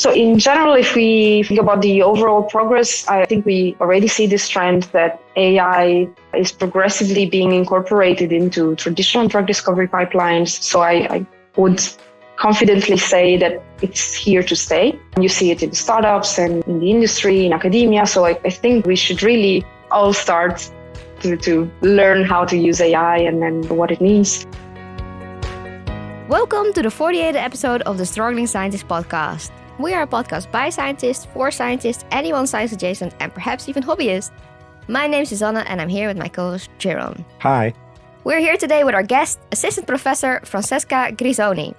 So in general, if we think about the overall progress, I think we already see this trend that AI is progressively being incorporated into traditional drug discovery pipelines. So I would confidently say that it's here to stay. You see it in startups and in the industry, in academia. So I think we should really all start to learn how to use AI and what it means. Welcome to the 48th episode of the Struggling Scientist podcast. We are a podcast by scientists, for scientists, anyone science adjacent, and perhaps even hobbyists. My name is Susanne and I'm here with my co-host Jeroen. Hi. We're here today with our guest, Assistant Professor Francesca Grisoni.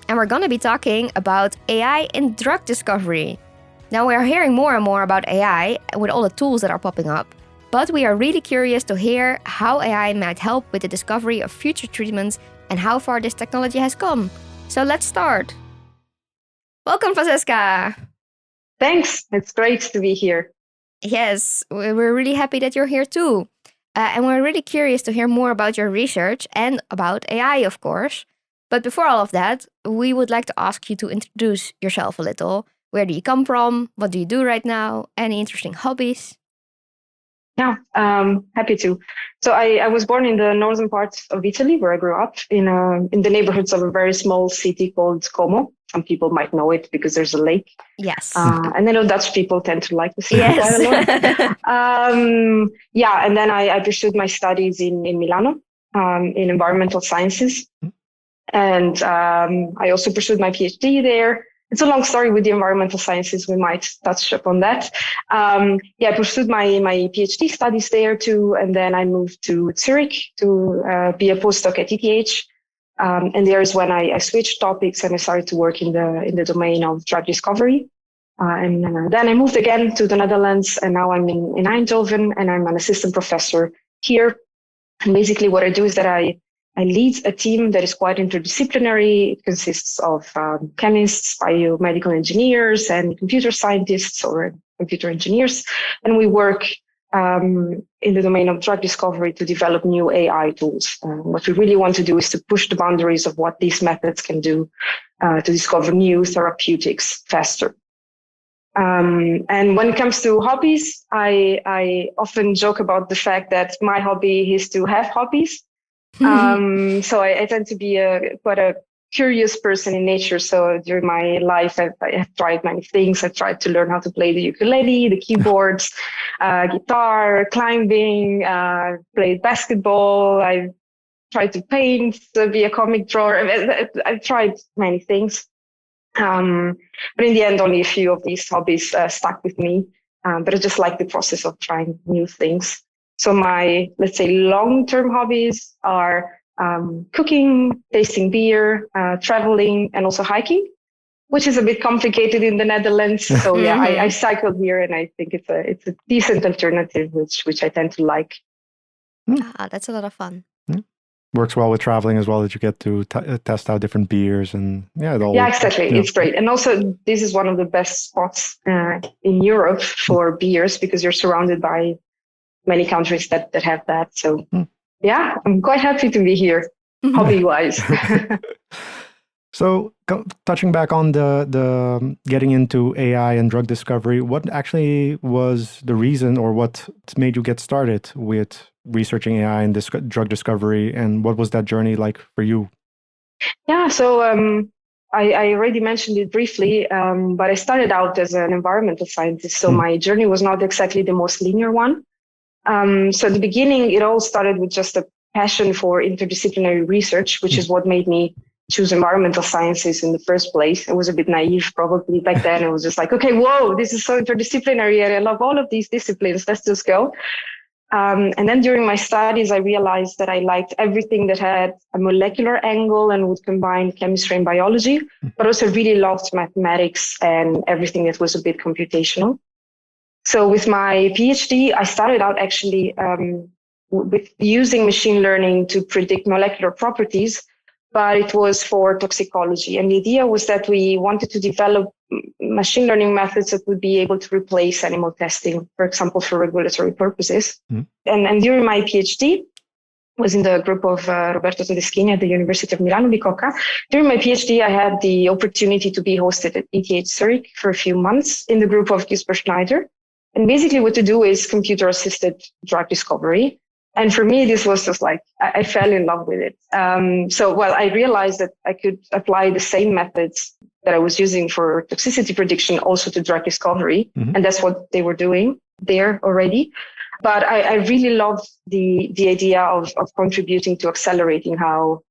And we're going to be talking about AI in drug discovery. Now we are hearing more and more about AI with all the tools that are popping up. But we are really curious to hear how AI might help with the discovery of future treatments and how far this technology has come. So let's start. Welcome, Francesca. Thanks. It's great to be here. Yes, we're really happy that you're here too. And we're really curious to hear more about your research and about AI, of course. But before all of that, we would like to ask you to introduce yourself a little. Where do you come from? What do you do right now? Any interesting hobbies? Yeah, happy to. So I was born in the northern part of Italy, where I grew up, in the neighborhoods of a very small city called Como. Some people might know it because there's a lake. Yes. And I know Dutch people tend to like the city Yes. quite a lot. Yeah, and then I pursued my studies in Milano in environmental sciences. And I also pursued my PhD there. It's a long story with the environmental sciences. We might touch upon that. I pursued my PhD studies there too. And then I moved to Zurich to be a postdoc at ETH. And there is when I switched topics and I started to work in the domain of drug discovery. And then I moved again to the Netherlands, and now I'm in Eindhoven, and I'm an assistant professor here. And basically what I do is that I lead a team that is quite interdisciplinary. It consists of chemists, biomedical engineers, and computer scientists or computer engineers. And we work in the domain of drug discovery to develop new AI tools. What we really want to do is to push the boundaries of what these methods can do to discover new therapeutics faster. And when it comes to hobbies, I often joke about the fact that my hobby is to have hobbies. So I tend to be quite a curious person in nature. So during my life, I have tried many things. I've tried to learn how to play the ukulele, the keyboards, guitar, climbing, played basketball. I've tried to paint, be a comic drawer. I've tried many things. But in the end, only a few of these hobbies stuck with me. But I just like the process of trying new things. So my, let's say, long-term hobbies are cooking, tasting beer, traveling, and also hiking, which is a bit complicated in the Netherlands. So yeah, I cycled here, and I think it's a decent alternative, which I tend to like. That's a lot of fun. Works well with traveling as well, that you get to test out different beers and exactly. It's great. And also this is one of the best spots in Europe for beers because you're surrounded by many countries that have that. So yeah, I'm quite happy to be here, hobby-wise. So touching back on the getting into AI and drug discovery, what actually was the reason or what made you get started with researching AI and drug discovery, and what was that journey like for you? Yeah, so I already mentioned it briefly, but I started out as an environmental scientist. So my journey was not exactly the most linear one. So at the beginning, it all started with just a passion for interdisciplinary research, which is what made me choose environmental sciences in the first place. It was a bit naive probably back then. It was just like, okay, whoa, this is so interdisciplinary and I love all of these disciplines. Let's just go. And then during my studies, I realized that I liked everything that had a molecular angle and would combine chemistry and biology, but also really loved mathematics and everything that was a bit computational. So with my PhD, I started out actually with using machine learning to predict molecular properties, but it was for toxicology. And the idea was that we wanted to develop machine learning methods that would be able to replace animal testing, for example, for regulatory purposes. And during my PhD, was in the group of Roberto Todeschini at the University of Milano Bicocca. During my PhD, I had the opportunity to be hosted at ETH Zurich for a few months in the group of Gisbert Schneider. And basically what to do is computer-assisted drug discovery. And for me, this was just like, I fell in love with it. I realized that I could apply the same methods that I was using for toxicity prediction also to drug discovery. Mm-hmm. And that's what they were doing there already. But I really love the idea of contributing to accelerating how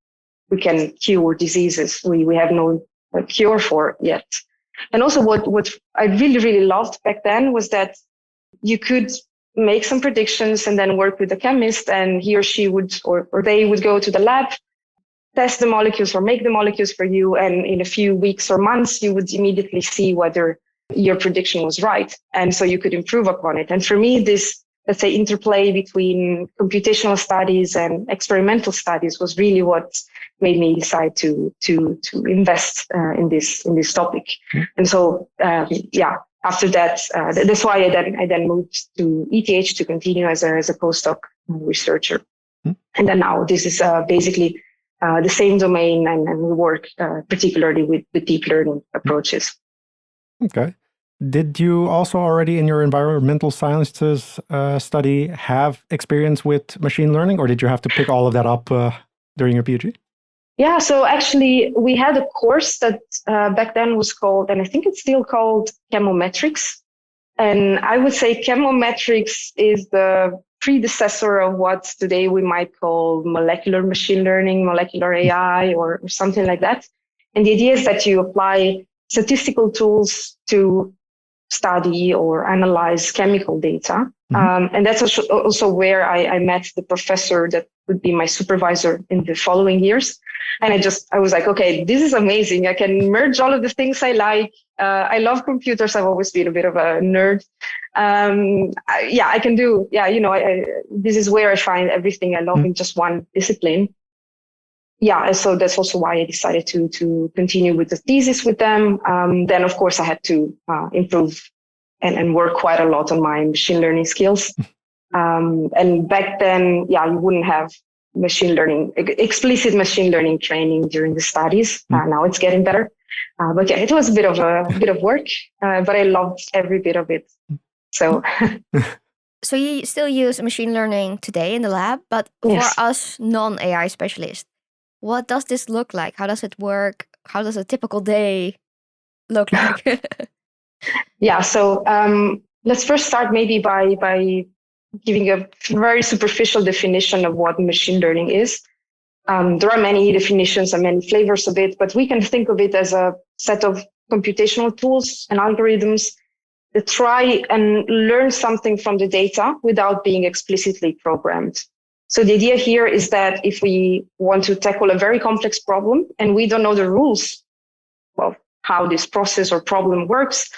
we can cure diseases we have no cure for yet. And also what I really, really loved back then was that you could make some predictions and then work with the chemist, and he or she would, or they would go to the lab, test the molecules or make the molecules for you. And in a few weeks or months, you would immediately see whether your prediction was right. And so you could improve upon it. And for me, this, let's say, interplay between computational studies and experimental studies was really what made me decide to invest in this topic. Mm-hmm. And so, after that, that's why I then moved to ETH to continue as a postdoc researcher. Mm-hmm. And then now this is basically the same domain, and we work particularly with deep learning approaches. Okay. Did you also already in your environmental sciences study have experience with machine learning, or did you have to pick all of that up during your PhD? Yeah, so actually we had a course that back then was called, and I think it's still called, chemometrics. And I would say chemometrics is the predecessor of what today we might call molecular machine learning, molecular AI, or something like that. And the idea is that you apply statistical tools to study or analyze chemical data. Mm-hmm. And that's also where I met the professor that would be my supervisor in the following years. And I was like, okay, this is amazing. I can merge all of the things I like. I love computers. I've always been a bit of a nerd. I can do, this is where I find everything I love in just one discipline. Yeah, so that's also why I decided to continue with the thesis with them. Then, of course, I had to improve and work quite a lot on my machine learning skills. And back then, you wouldn't have explicit machine learning training during the studies. Now it's getting better. But it was a bit of work, but I loved every bit of it. So. So you still use machine learning today in the lab, but for us non-AI specialists, what does this look like? How does it work? How does a typical day look like? Yeah, so let's first start maybe by giving a very superficial definition of what machine learning is. There are many definitions and many flavors of it, but we can think of it as a set of computational tools and algorithms that try and learn something from the data without being explicitly programmed. So the idea here is that if we want to tackle a very complex problem and we don't know the rules of how this process or problem works,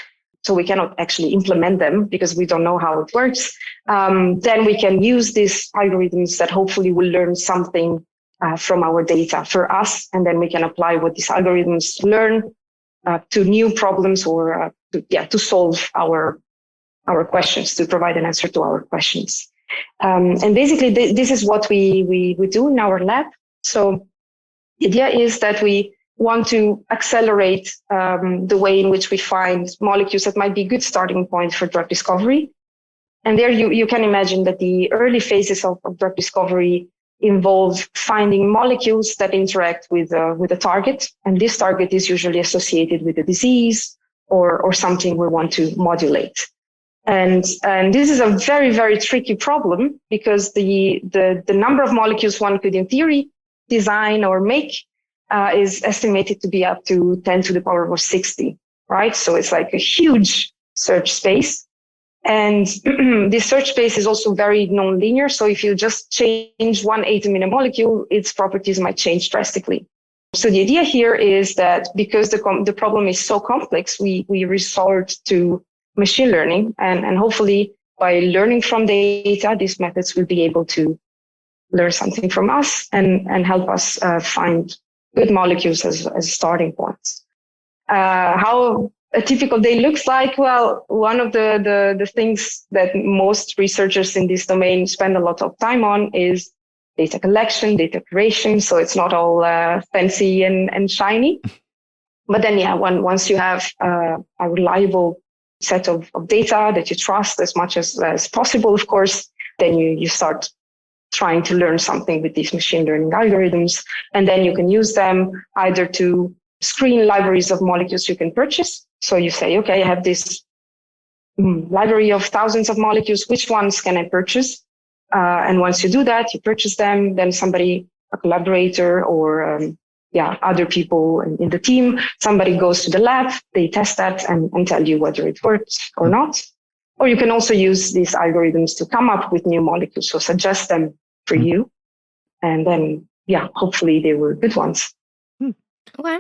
so we cannot actually implement them because we don't know how it works, then we can use these algorithms that hopefully will learn something from our data for us, and then we can apply what these algorithms learn to new problems or to solve our questions, to provide an answer to our questions. And basically, this is what we do in our lab. So the idea is that we want to accelerate the way in which we find molecules that might be good starting points for drug discovery. And there you can imagine that the early phases of drug discovery involve finding molecules that interact with a target. And this target is usually associated with a disease or something we want to modulate. And this is a very, very tricky problem because the number of molecules one could in theory design or make is estimated to be up to 10 to the power of 60, right? So it's like a huge search space. And this search space is also very nonlinear. So if you just change one atom in a molecule, its properties might change drastically. So the idea here is that because the problem is so complex, we resort to machine learning, and hopefully by learning from data, these methods will be able to learn something from us and help us find good molecules as starting points. How a typical day looks like? Well, one of the things that most researchers in this domain spend a lot of time on is data collection, data creation. So it's not all fancy and shiny. But then, once you have a reliable set of data that you trust as much as possible, of course, then you start trying to learn something with these machine learning algorithms. And then you can use them either to screen libraries of molecules you can purchase. So you say, okay, I have this library of thousands of molecules. Which ones can I purchase? And once you do that, you purchase them, then somebody, a collaborator or other people in the team, somebody goes to the lab, they test that and tell you whether it works or not. Or you can also use these algorithms to come up with new molecules, so suggest them for you. And then, hopefully they were good ones. Okay.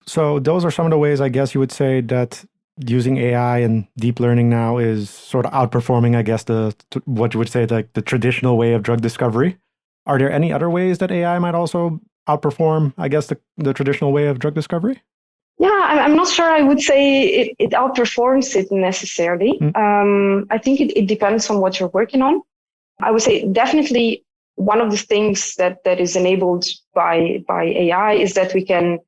So those are some of the ways, I guess, you would say that using AI and deep learning now is sort of outperforming, I guess, what you would say, like the traditional way of drug discovery. Are there any other ways that AI might also outperform, I guess, the traditional way of drug discovery? Yeah, I'm not sure I would say it outperforms it necessarily. I think it depends on what you're working on. I would say definitely one of the things that is enabled by AI is that we can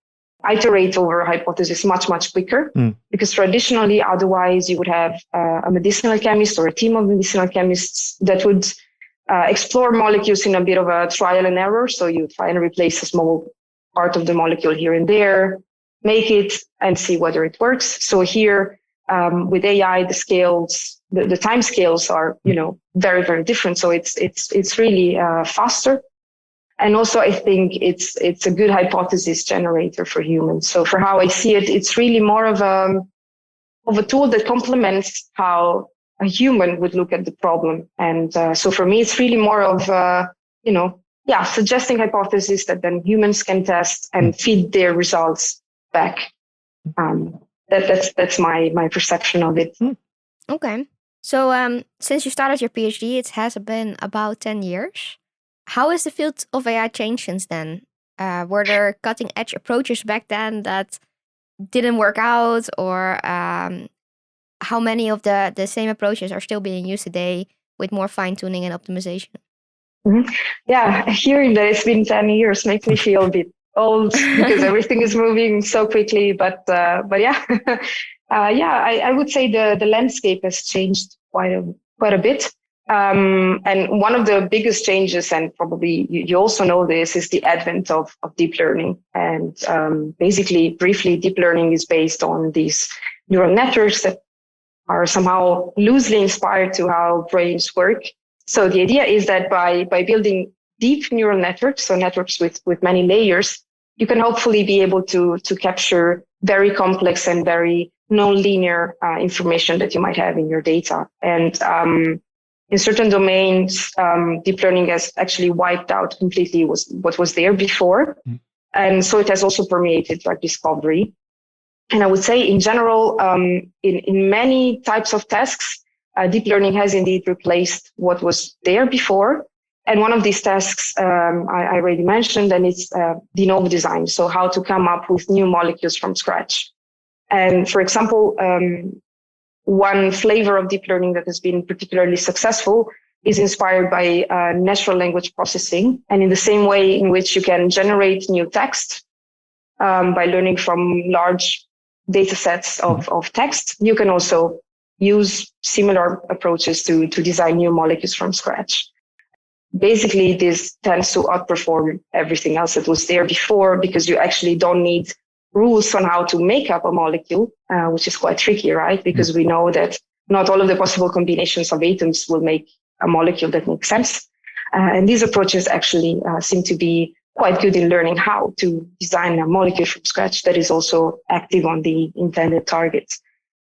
iterate over a hypothesis much, much quicker. Because traditionally, otherwise, you would have a medicinal chemist or a team of medicinal chemists that would explore molecules in a bit of a trial and error. So you try and replace a small part of the molecule here and there, make it and see whether it works. So here with AI, the time scales are, very, very different. So it's really faster. And also, I think it's a good hypothesis generator for humans. So for how I see it, it's really more of a tool that complements how a human would look at the problem. And so for me, it's really more of, suggesting hypotheses that then humans can test and feed their results back. That's my perception of it. Okay. So since you started your PhD, it has been about 10 years. How has the field of AI changed since then? Were there cutting edge approaches back then that didn't work out, or how many of the same approaches are still being used today with more fine tuning and optimization? Yeah, hearing that it's been 10 years makes me feel a bit old because everything is moving so quickly. But yeah, I would say the landscape has changed quite a bit. And one of the biggest changes, and probably you also know this, is the advent of deep learning. And basically, briefly, deep learning is based on these neural networks that are somehow loosely inspired to how brains work. So the idea is that by building deep neural networks, so networks with many layers, you can hopefully be able to capture very complex and very nonlinear information that you might have in your data. And in certain domains, deep learning has actually wiped out completely what was there before. And so it has also permeated drug discovery. And I would say in general, in many types of tasks, deep learning has indeed replaced what was there before. And one of these tasks I already mentioned, and it's de novo design. So how to come up with new molecules from scratch. And for example, one flavor of deep learning that has been particularly successful is inspired by natural language processing. And in the same way in which you can generate new text by learning from large data sets of text, you can also use similar approaches to design new molecules from scratch. Basically, this tends to outperform everything else that was there before because you actually don't need rules on how to make up a molecule, which is quite tricky, right? Because we know that not all of the possible combinations of atoms will make a molecule that makes sense. And these approaches actually seem to be quite good in learning how to design a molecule from scratch that is also active on the intended targets.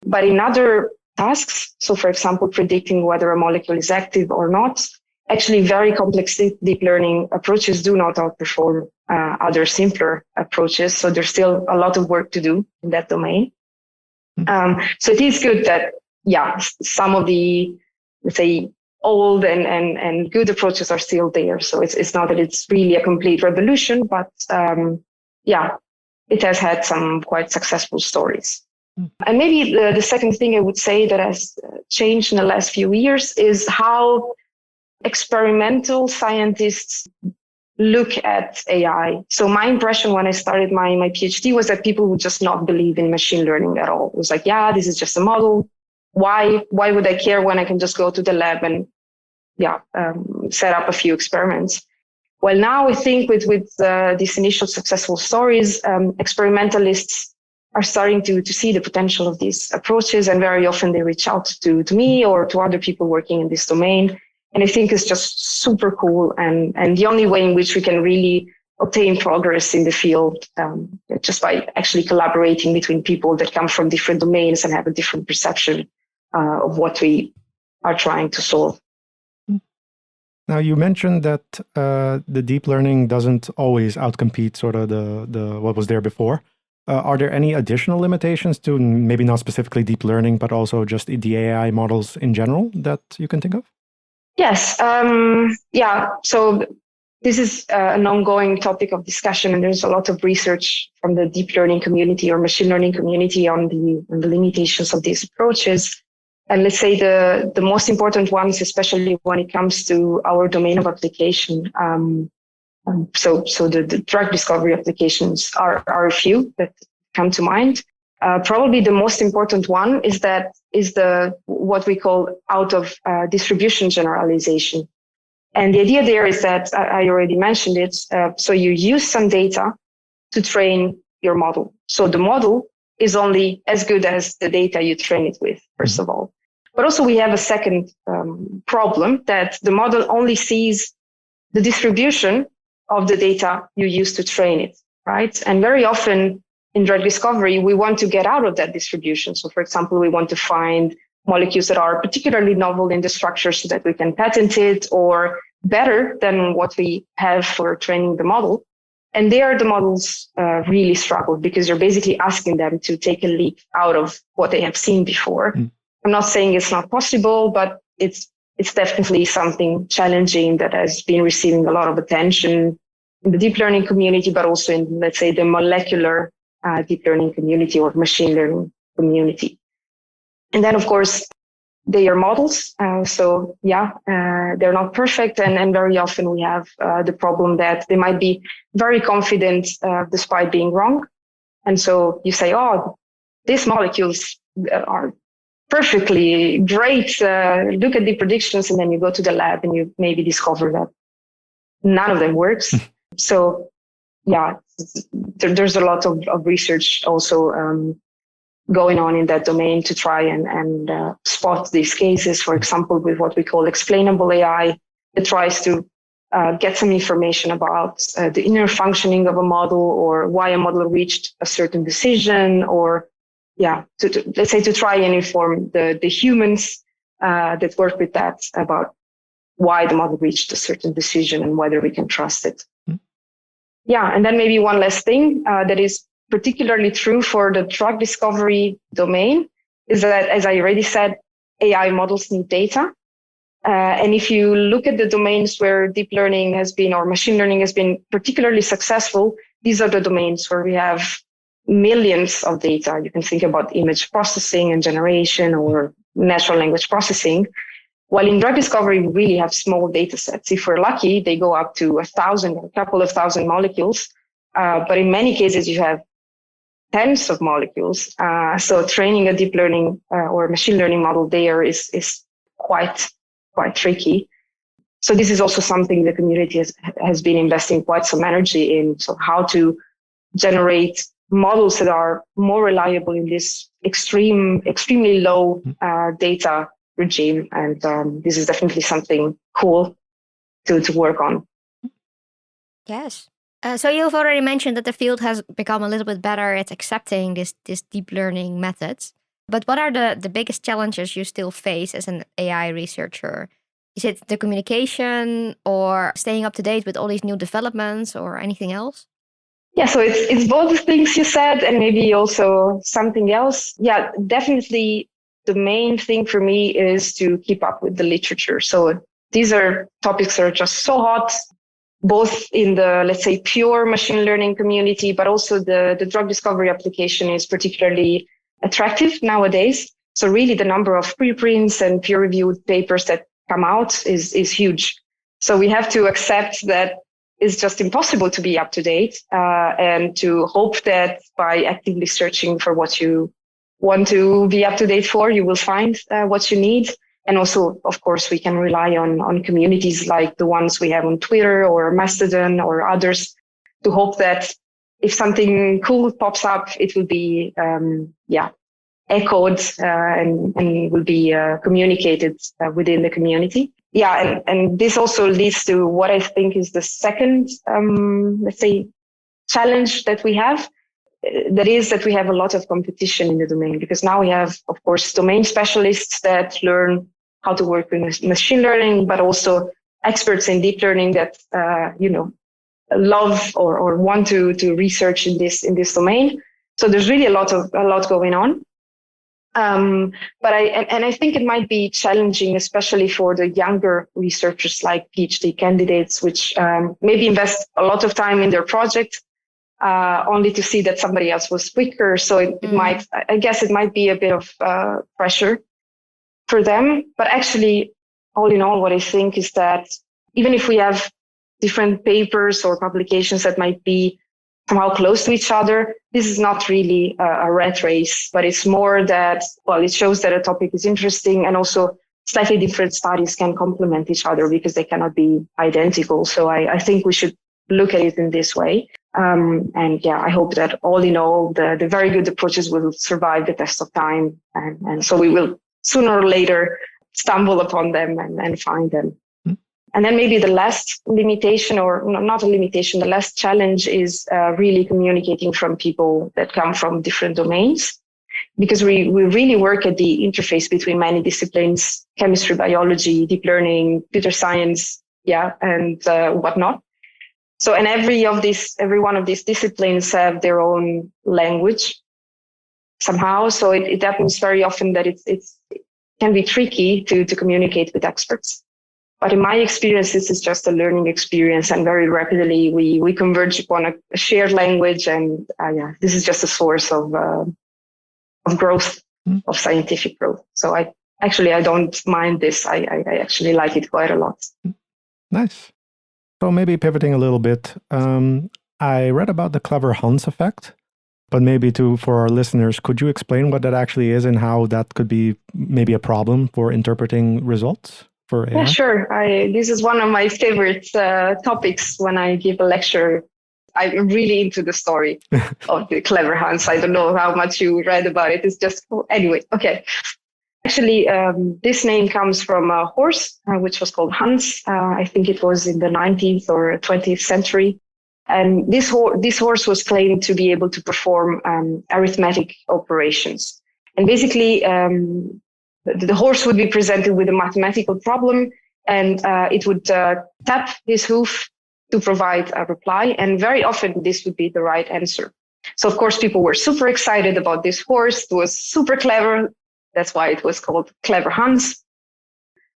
But in other tasks, so for example, predicting whether a molecule is active or not, actually very complex deep learning approaches do not outperform other simpler approaches. So there's still a lot of work to do in that domain. So it is good that, some of the, let's say, old and good approaches are still there. So it's not that it's really a complete revolution, but it has had some quite successful stories. And maybe the second thing I would say that has changed in the last few years is how experimental scientists look at AI. So my impression when I started my PhD was that people would just not believe in machine learning at all. It was like, yeah, this is just a model. Why would I care when I can just go to the lab and set up a few experiments? Well, now I think with these initial successful stories, experimentalists are starting to see the potential of these approaches, and very often they reach out to me or to other people working in this domain. And I think it's just super cool and the only way in which we can really obtain progress in the field, just by actually collaborating between people that come from different domains and have a different perception of what we are trying to solve. Now, you mentioned that the deep learning doesn't always outcompete sort of the what was there before. Are there any additional limitations to maybe not specifically deep learning, but also just the AI models in general that you can think of? Yes. So this is an ongoing topic of discussion, and there's a lot of research from the deep learning community or machine learning community on the limitations of these approaches. And let's say the most important ones, especially when it comes to our domain of application. So the drug discovery applications are a few that come to mind. Probably the most important one is what we call out of distribution generalization. And the idea there is that I already mentioned it. So you use some data to train your model. So the model is only as good as the data you train it with, first of all. But also we have a second problem that the model only sees the distribution of the data you use to train it, right? And very often in drug discovery, we want to get out of that distribution. So for example, we want to find molecules that are particularly novel in the structure so that we can patent it, or better than what we have for training the model. And there the models really struggle because you're basically asking them to take a leap out of what they have seen before. I'm not saying it's not possible, but it's definitely something challenging that has been receiving a lot of attention in the deep learning community, but also in, let's say, the molecular deep learning community or machine learning community. And then, of course, they are models. They're not perfect. And very often we have the problem that they might be very confident despite being wrong. And so you say, oh, these molecules are perfectly great. Look at the predictions, and then you go to the lab and you maybe discover that none of them works. So there's a lot of research also going on in that domain to try and spot these cases. For example, with what we call explainable AI, it tries to get some information about the inner functioning of a model, or why a model reached a certain decision, or let's say to try and inform the humans that work with that about why the model reached a certain decision and whether we can trust it. And then maybe one last thing that is particularly true for the drug discovery domain is that, as I already said, AI models need data. And if you look at the domains where deep learning has been, or machine learning has been particularly successful, these are the domains where we have millions of data. You can think about image processing and generation or natural language processing. While in drug discovery, we really have small data sets. If we're lucky, they go up to 1,000 or a couple of thousand molecules. But in many cases, you have tens of molecules. So training a deep learning or machine learning model there is quite tricky. So this is also something the community has been investing quite some energy in. So how to generate models that are more reliable in this extremely low data regime. And this is definitely something cool to work on. Yes. So you've already mentioned that the field has become a little bit better at accepting this deep learning methods. But what are the biggest challenges you still face as an AI researcher? Is it the communication, or staying up to date with all these new developments, or anything else? Yeah, so it's both the things you said and maybe also something else. Yeah, definitely the main thing for me is to keep up with the literature. So these are topics that are just so hot, both in the, let's say, pure machine learning community, but also the drug discovery application is particularly attractive nowadays. So really the number of preprints and peer-reviewed papers that come out is huge. So we have to accept that it's just impossible to be up to date, and to hope that by actively searching for what you want to be up to date for, you will find what you need. And also, of course, we can rely on communities like the ones we have on Twitter or Mastodon or others to hope that if something cool pops up, it will be echoed and will be communicated within the community. Yeah, and this also leads to what I think is the second, let's say, challenge that we have. That is that we have a lot of competition in the domain, because now we have, of course, domain specialists that learn how to work with machine learning, but also experts in deep learning that, love or want to research in this domain. So there's really a lot going on. But I think it might be challenging, especially for the younger researchers like PhD candidates, which maybe invest a lot of time in their project, only to see that somebody else was quicker. So it might be a bit of pressure for them. But actually, all in all, what I think is that even if we have different papers or publications that might be somehow close to each other, this is not really a rat race, but it's more that, it shows that a topic is interesting, and also slightly different studies can complement each other because they cannot be identical. So I think we should look at it in this way. I hope that all in all, the very good approaches will survive the test of time. And so we will sooner or later stumble upon them and find them. And then maybe the last limitation, or not a limitation, the last challenge is really communicating from people that come from different domains, because we really work at the interface between many disciplines: chemistry, biology, deep learning, computer science, and whatnot. So, and every one of these disciplines have their own language somehow. So it happens very often that it can be tricky to communicate with experts. But in my experience, this is just a learning experience, and very rapidly we converge upon a shared language, and this is just a source of growth, of scientific growth. So I don't mind this. I actually like it quite a lot. Nice. So maybe pivoting a little bit, I read about the clever Hans effect, but maybe for our listeners, could you explain what that actually is and how that could be maybe a problem for interpreting results for AI? Yeah, sure. This is one of my favorite topics when I give a lecture. I'm really into the story of the clever Hans. I don't know how much you read about it. It's just, anyway, okay. Actually, this name comes from a horse, which was called Hans. I think it was in the 19th or 20th century. And this horse was claimed to be able to perform arithmetic operations. And basically, the horse would be presented with a mathematical problem, and it would tap his hoof to provide a reply. And very often this would be the right answer. So of course, people were super excited about this horse. It was super clever. That's why it was called Clever Hans.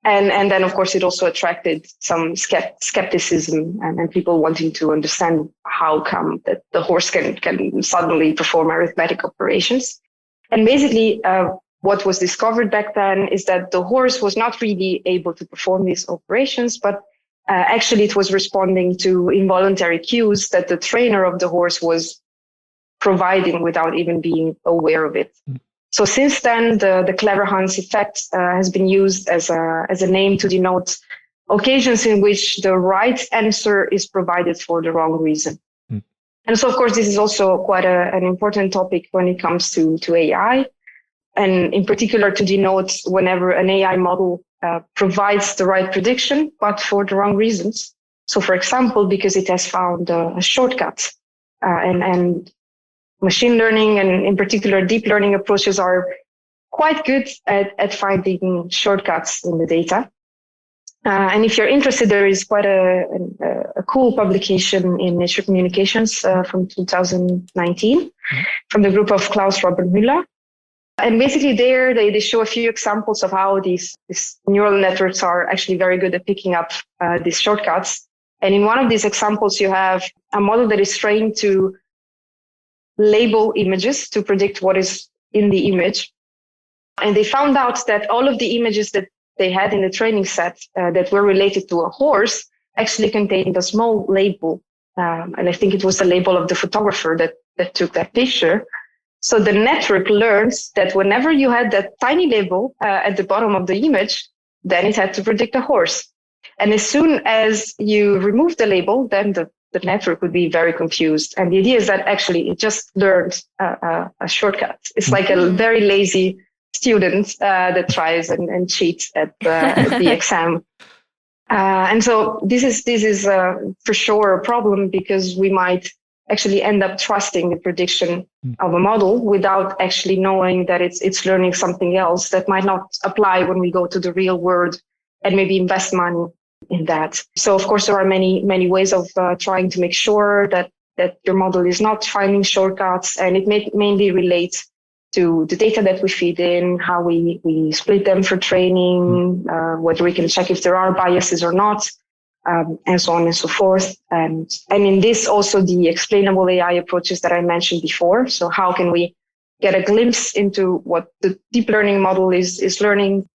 And then, of course, it also attracted some skepticism and people wanting to understand how come that the horse can suddenly perform arithmetic operations. And basically, what was discovered back then is that the horse was not really able to perform these operations, but actually it was responding to involuntary cues that the trainer of the horse was providing without even being aware of it. So since then, the Clever Hans effect has been used as a name to denote occasions in which the right answer is provided for the wrong reason. And so, of course, this is also quite an important topic when it comes to AI, and in particular to denote whenever an AI model provides the right prediction, but for the wrong reasons. So, for example, because it has found a shortcut, and machine learning and in particular deep learning approaches are quite good at finding shortcuts in the data. And if you're interested, there is quite a cool publication in Nature Communications from 2019 from the group of Klaus Robert Müller. And basically there they show a few examples of how these neural networks are actually very good at picking up these shortcuts. And in one of these examples, you have a model that is trained to label images to predict what is in the image. And they found out that all of the images that they had in the training set that were related to a horse actually contained a small label. And I think it was the label of the photographer that took that picture. So the network learns that whenever you had that tiny label at the bottom of the image, then it had to predict a horse. And as soon as you remove the label, then the network would be very confused. And the idea is that actually it just learned a shortcut. It's like a very lazy student that tries and cheats at the exam. And so this is for sure a problem, because we might actually end up trusting the prediction of a model without actually knowing that it's learning something else that might not apply when we go to the real world and maybe invest money in that. So of course, there are many ways of trying to make sure that your model is not finding shortcuts, and it mainly relates to the data that we feed in, how we split them for training, whether we can check if there are biases or not, and so on and so forth. And in this also the explainable AI approaches that I mentioned before. So how can we get a glimpse into what the deep learning model is learning?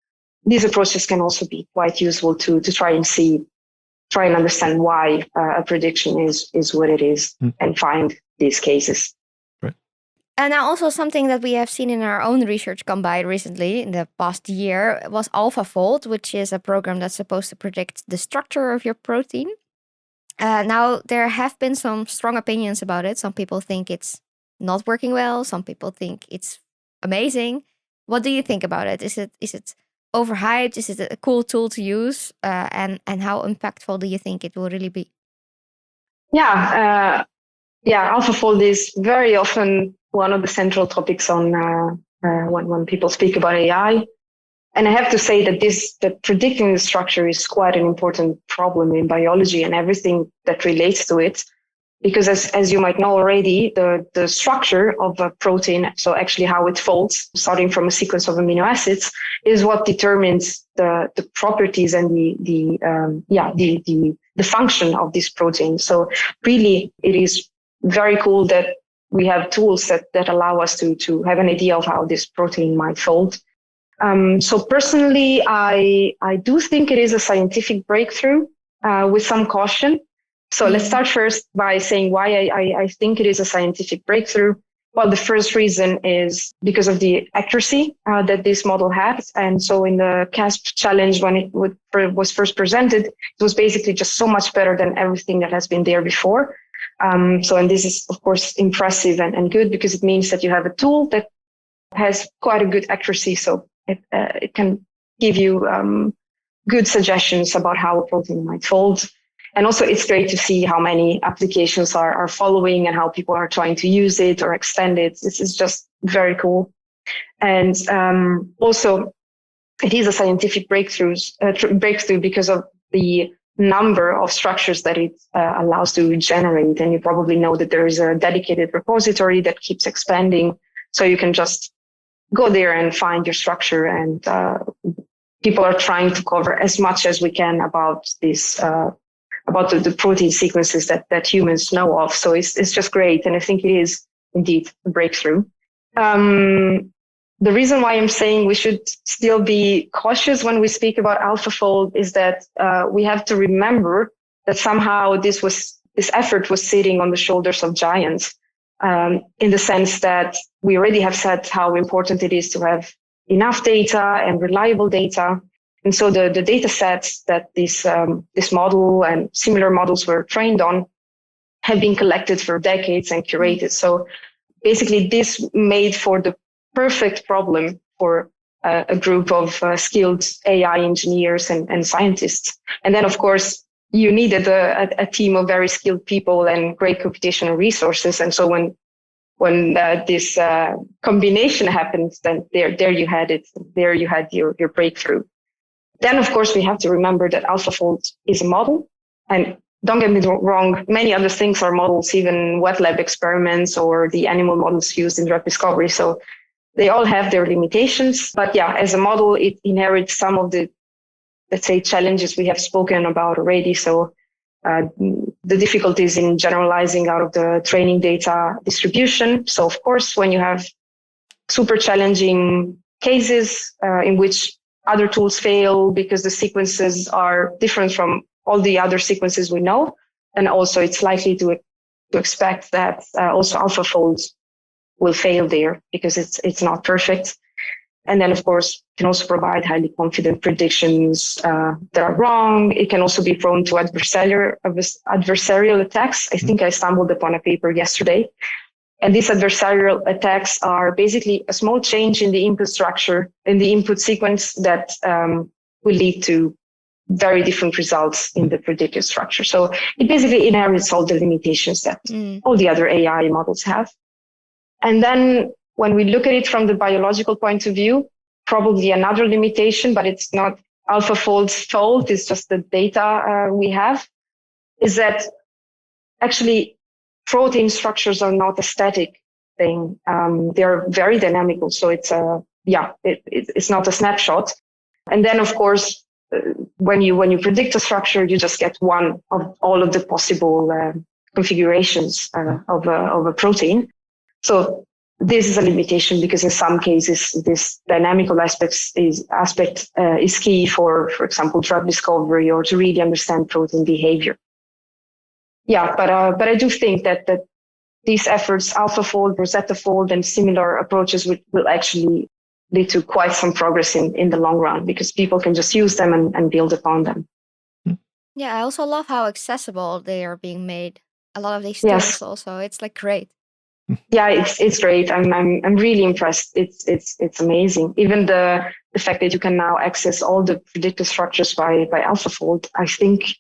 These approaches can also be quite useful to try and understand why a prediction is what it is and find these cases. And now also something that we have seen in our own research come by recently in the past year was AlphaFold, which is a program that's supposed to predict the structure of your protein. Now, there have been some strong opinions about it. Some people think it's not working well. Some people think it's amazing. What do you think about it? Is it overhyped? Is it a cool tool to use? And how impactful do you think it will really be? Yeah, AlphaFold is very often one of the central topics on when people speak about AI. And I have to say that predicting the structure is quite an important problem in biology and everything that relates to it. Because as you might know already, the structure of a protein, so actually how it folds, starting from a sequence of amino acids, is what determines the properties and the function of this protein. So really, it is very cool that we have tools that allow us to have an idea of how this protein might fold. So personally, I do think it is a scientific breakthrough with some caution. So let's start first by saying why I think it is a scientific breakthrough. Well, the first reason is because of the accuracy that this model has. And so in the CASP challenge, when it was first presented, it was basically just so much better than everything that has been there before. And this is, of course, impressive and good, because it means that you have a tool that has quite a good accuracy. So it can give you good suggestions about how a protein might fold. And also, it's great to see how many applications are following and how people are trying to use it or extend it. This is just very cool. And also, it is a scientific breakthrough because of the number of structures that it allows to generate. And you probably know that there is a dedicated repository that keeps expanding. So you can just go there and find your structure. And people are trying to cover as much as we can about this, about the protein sequences that humans know of. So it's just great. And I think it is indeed a breakthrough. The reason why I'm saying we should still be cautious when we speak about AlphaFold is that we have to remember that somehow this effort was sitting on the shoulders of giants, in the sense that we already have said how important it is to have enough data and reliable data. And so the data sets that this model and similar models were trained on have been collected for decades and curated. So basically, this made for the perfect problem for a group of skilled AI engineers and scientists. And then, of course, you needed a team of very skilled people and great computational resources. And so when this combination happened, then there you had it. There you had your breakthrough. Then, of course, we have to remember that AlphaFold is a model. And don't get me wrong, many other things are models, even wet lab experiments or the animal models used in drug discovery. So they all have their limitations. But yeah, as a model, it inherits some of the, let's say, challenges we have spoken about already. So the difficulties in generalizing out of the training data distribution. So, of course, when you have super challenging cases in which other tools fail because the sequences are different from all the other sequences we know. And also it's likely to expect that also AlphaFold will fail there because it's not perfect. And then, of course, can also provide highly confident predictions that are wrong. It can also be prone to adversarial attacks. I think I stumbled upon a paper yesterday. And these adversarial attacks are basically a small change in the input structure, in the input sequence that will lead to very different results in the predicted structure. So it basically inherits all the limitations that all the other AI models have. And then when we look at it from the biological point of view, probably another limitation, but it's not AlphaFold's fault, it's just the data we have, is that actually protein structures are not a static thing. They're very dynamical. So it's it's not a snapshot. And then, of course, when you predict a structure, you just get one of all of the possible configurations of a protein. So this is a limitation because in some cases, this dynamical aspect is key for example, drug discovery or to really understand protein behavior. Yeah, but I do think that these efforts, AlphaFold, RosettaFold, and similar approaches will actually lead to quite some progress in the long run because people can just use them and build upon them. Yeah, I also love how accessible they are being made. A lot of these tools also, it's like great. Yeah, it's great. I'm really impressed. It's amazing. Even the fact that you can now access all the predictive structures by AlphaFold. I think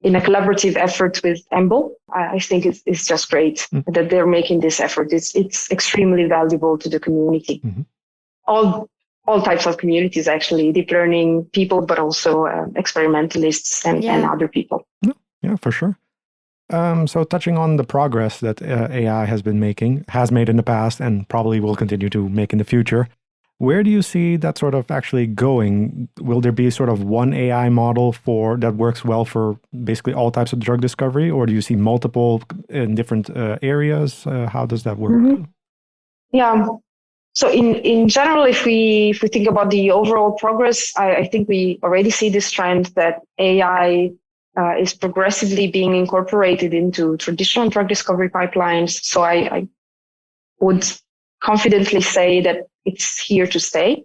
in a collaborative effort with EMBL, I think it's just great that they're making this effort. It's extremely valuable to the community. All types of communities, actually, deep learning people, but also experimentalists and other people. Yeah, for sure. So touching on the progress that AI has made in the past, and probably will continue to make in the future, where do you see that sort of actually going? Will there be sort of one AI model that works well for basically all types of drug discovery, or do you see multiple in different areas? How does that work? Yeah. So in general, if we think about the overall progress, I think we already see this trend that AI is progressively being incorporated into traditional drug discovery pipelines. So I would confidently say that it's here to stay.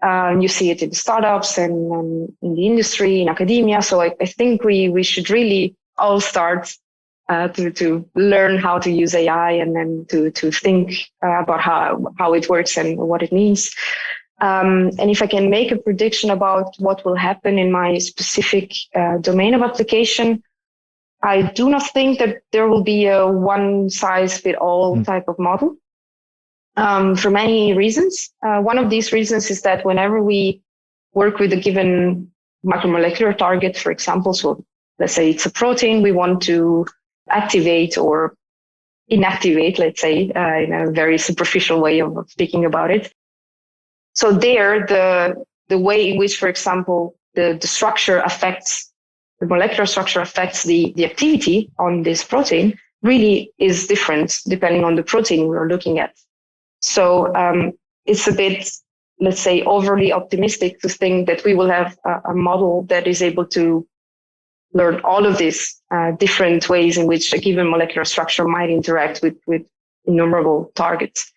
You see it in startups and in the industry, in academia. So I think we should really all start to learn how to use AI and then to think about how it works and what it means. And if I can make a prediction about what will happen in my specific domain of application, I do not think that there will be a one-size-fits-all type of model for many reasons. One of these reasons is that whenever we work with a given macromolecular target, for example, so let's say it's a protein we want to activate or inactivate, let's say, in a very superficial way of speaking about it. So there, the way in which, for example, the structure affects, the molecular structure affects the activity on this protein really is different depending on the protein we're looking at. So it's a bit, let's say, overly optimistic to think that we will have a model that is able to learn all of these different ways in which a given molecular structure might interact with innumerable targets.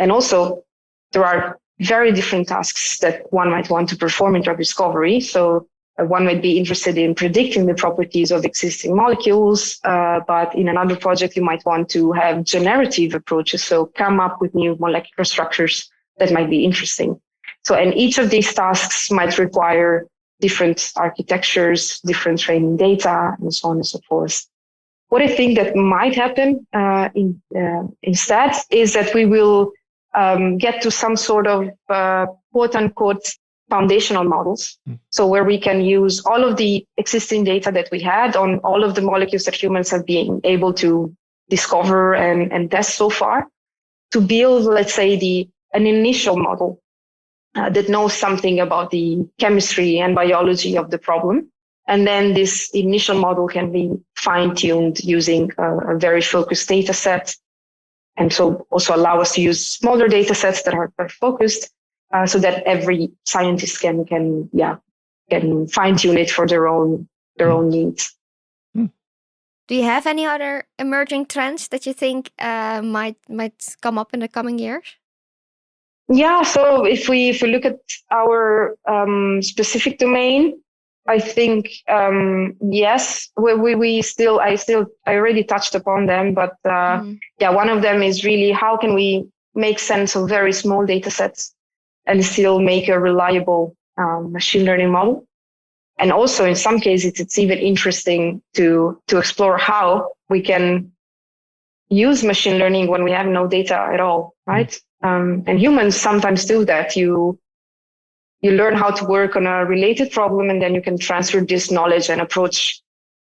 And also, there are very different tasks that one might want to perform in drug discovery. So one might be interested in predicting the properties of existing molecules, but in another project, you might want to have generative approaches. So come up with new molecular structures that might be interesting. So, and each of these tasks might require different architectures, different training data, and so on and so forth. What I think that might happen instead is that we will get to some sort of quote unquote foundational models. So where we can use all of the existing data that we had on all of the molecules that humans have been able to discover and test so far to build, let's say, an initial model that knows something about the chemistry and biology of the problem. And then this initial model can be fine-tuned using a very focused data set. And so also allow us to use smaller data sets that are focused. so that every scientist can fine tune it for their own needs. Do you have any other emerging trends that you think might come up in the coming years? Yeah, so if we look at our specific domain, I think yes, I already touched upon them, but one of them is really how can we make sense of very small data sets and still make a reliable machine learning model. And also in some cases, it's even interesting to explore how we can use machine learning when we have no data at all, right? And humans sometimes do that. You learn how to work on a related problem, and then you can transfer this knowledge and approach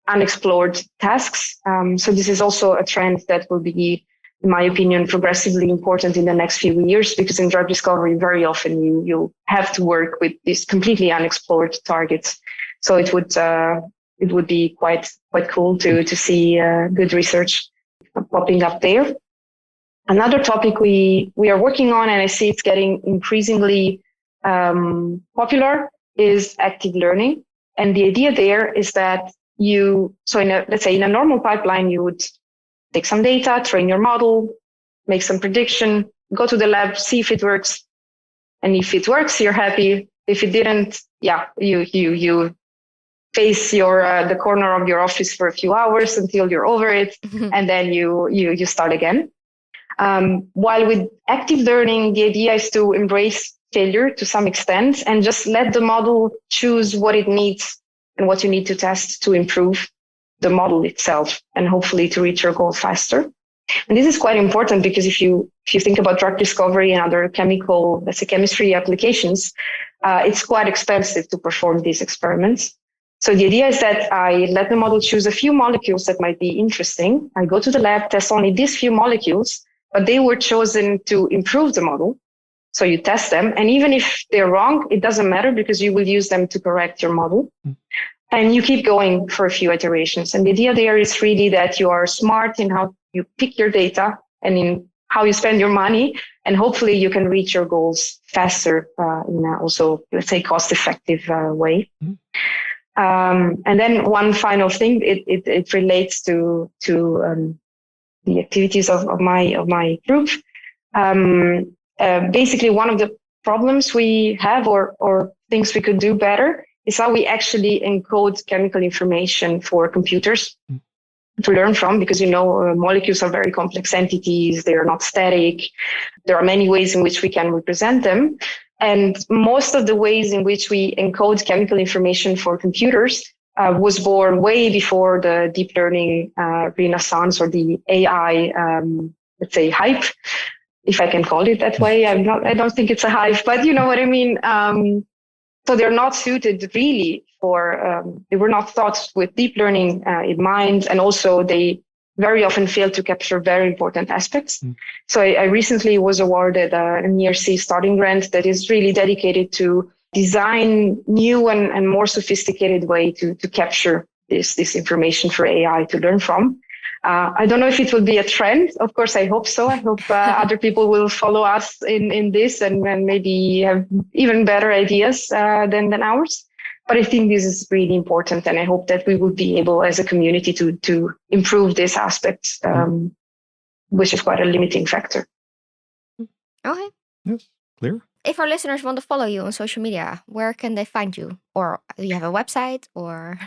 unexplored tasks. So this is also a trend that will be, in my opinion, progressively important in the next few years, because in drug discovery, very often you have to work with these completely unexplored targets. So it would be quite cool to see good research popping up there. Another topic we are working on, and I see it's getting increasingly popular, is active learning. And the idea there is that let's say in a normal pipeline, you would take some data, train your model, make some prediction, go to the lab, see if it works. And if it works, you're happy. If it didn't, you face the corner of your office for a few hours until you're over it, and then you start again. While with active learning, the idea is to embrace failure to some extent and just let the model choose what it needs and what you need to test to improve the model itself and hopefully to reach your goal faster. And this is quite important because if you think about drug discovery and other chemistry applications, it's quite expensive to perform these experiments. So the idea is that I let the model choose a few molecules that might be interesting. I go to the lab, test only these few molecules, but they were chosen to improve the model. So you test them. And even if they're wrong, it doesn't matter because you will use them to correct your model. And you keep going for a few iterations. And the idea there is really that you are smart in how you pick your data and in how you spend your money. And hopefully you can reach your goals faster in a also, let's say, cost-effective way. And then one final thing, it relates to the activities of my group. Basically, one of the problems we have or things we could do better is how we actually encode chemical information for computers to learn from, because molecules are very complex entities. They are not static. There are many ways in which we can represent them. And most of the ways in which we encode chemical information for computers was born way before the deep learning renaissance or the AI, let's say, hype, if I can call it that way. I don't think it's a hype, but you know what I mean. So they're not suited really they were not thought with deep learning in mind. And also they very often fail to capture very important aspects. So I recently was awarded an ERC starting grant that is really dedicated to design new and more sophisticated way to capture this information for AI to learn from. I don't know if it will be a trend. Of course, I hope so. I hope other people will follow us in this and maybe have even better ideas than ours. But I think this is really important, and I hope that we will be able as a community to improve this aspect, which is quite a limiting factor. Okay. Yes, clear. If our listeners want to follow you on social media, where can they find you? Or do you have a website? Or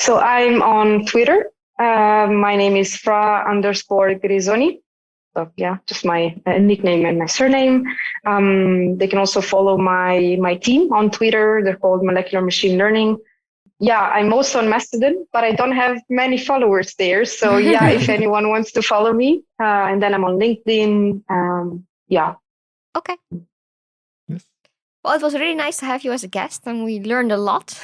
So I'm on Twitter. My name is Fra_Grisoni. So yeah, just my nickname and my surname. They can also follow my team on Twitter. They're called Molecular Machine Learning. Yeah, I'm also on Mastodon, but I don't have many followers there. So yeah, if anyone wants to follow me, and then I'm on LinkedIn. Yeah. Okay. Yes. Well, it was really nice to have you as a guest, and we learned a lot.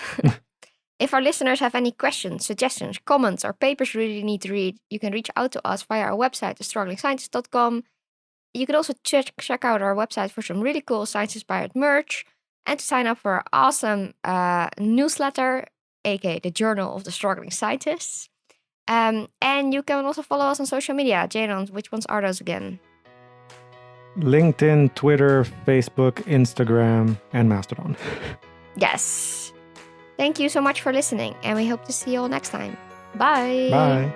If our listeners have any questions, suggestions, comments, or papers you really need to read, you can reach out to us via our website, thestrugglingscientist.com. You can also check out our website for some really cool science-inspired merch and to sign up for our awesome newsletter, aka the Journal of the Struggling Scientists. And you can also follow us on social media. Jadon, which ones are those again? LinkedIn, Twitter, Facebook, Instagram, and Mastodon. Yes. Thank you so much for listening, and we hope to see you all next time. Bye. Bye.